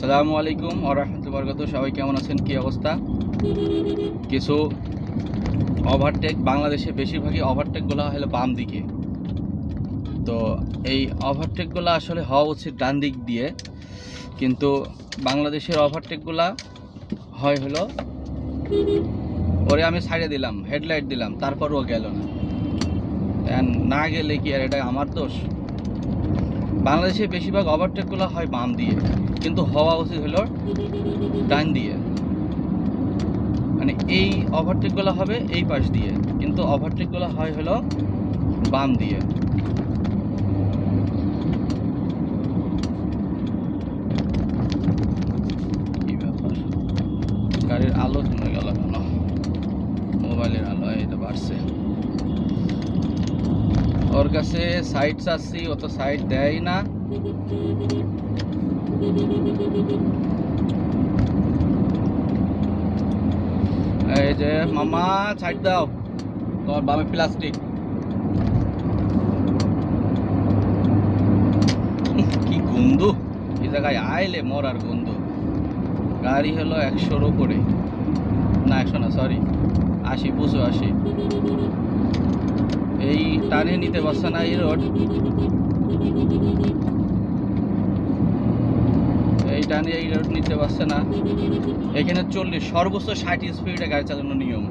আসসালামু আলাইকুম ওয়া রাহমাতুল্লাহি ওয়া বারাকাতুহু। সবাই কেমন আছেন, কি অবস্থা? কিছু ওভারটেক, বাংলাদেশে বেশিরভাগই ওভারটেকগুলো হলো বাম দিকে। তো এই ওভারটেকগুলো আসলে হওয়া উচিত ডান দিক দিয়ে, কিন্তু বাংলাদেশের ওভারটেকগুলো হয় হলো ওরে আমি সাইডে দিলাম, হেডলাইট দিলাম, তারপরও গেল না। না গেলে কি আর এটা আমার দোষ? বাংলাদেশে বেশিরভাগ ওভারটেকগুলো হয় বাম দিয়ে, কিন্তু হওয়া উচিত হলো ডান দিয়ে। মানে এই ওভারটেকগুলো হবে এই পাশ দিয়ে, কিন্তু ওভারটেকগুলো হয় হলো বাম দিয়ে। কি ব্যাপার, গাড়ির আলো কমে গেল কেন? মোবাইলের আলো এই তো বাড়ছে। ওর কাছে সাইড চাচ্ছি, ও তো সাইড দেয় না। এই যে মামা সাইড দাও, তোমার বামে প্লাস্টিক। কি গন্ধ এই জায়গায় আইলে, মরার গন্ধ। গাড়ি হলো 100-র উপরে, না 100 না, সরি 80, 85। এই টানে নিতে পারছে না এই রোড, এই টানে এই রোড নিতে পারছে না। এখানে 40, সর্বোচ্চ 60 স্পিডে গাড়ি চালানোর নিয়ম,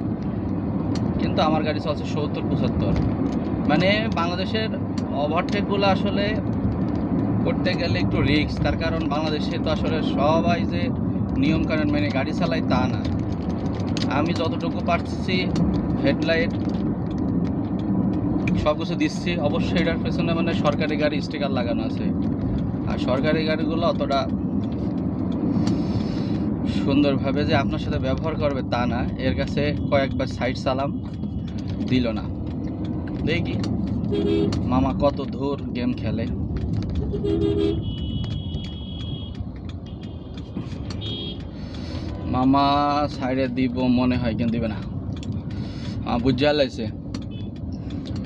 কিন্তু আমার গাড়ি চলছে 70-75। মানে বাংলাদেশের ওভারটেকগুলো আসলে করতে গেলে একটু রিস্ক, তার কারণ বাংলাদেশে তো আসলে সবাই যে নিয়মকানুন মেনে গাড়ি চালায় তা না। আমি যতটুকু পারছি হেডলাইট সব কিছু দিচ্ছি। অবশ্যই এটার পেছনে মানে সরকারি গাড়ি স্টিকার লাগানো আছে, আর সরকারি গাড়িগুলো অতটা সুন্দরভাবে যে আপনার সাথে ব্যবহার করবে তা না। এর কাছে কয়েকবার সাইড চালাম, দিল না। দেখি মামা কত দূর গেম খেলে। মামা সাইডে দিব মনে হয়, কিন্তু দিবে না। বুঝা লাইছে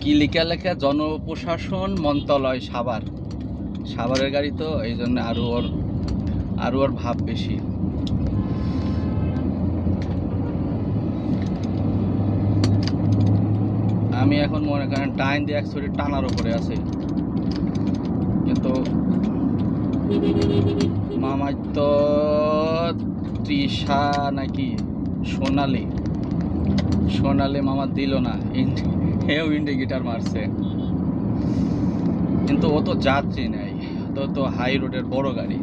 কি লিখা লেখা, জনপ্রশাসন মন্ত্রণালয় সাভার। সাভারের গাড়ি তো এই জন্য আরও ওর ভাব বেশি। আমি এখন মনে করেন টাইম দিয়ে 100 টানার উপরে আছে, কিন্তু মামার তো তৃষা নাকি সোনালি মামা দিল না। এও ইন্ডিকেটার মারছে, কিন্তু ও তো যাত্রী নেই, তো হাই রোডের বড় গাড়ি।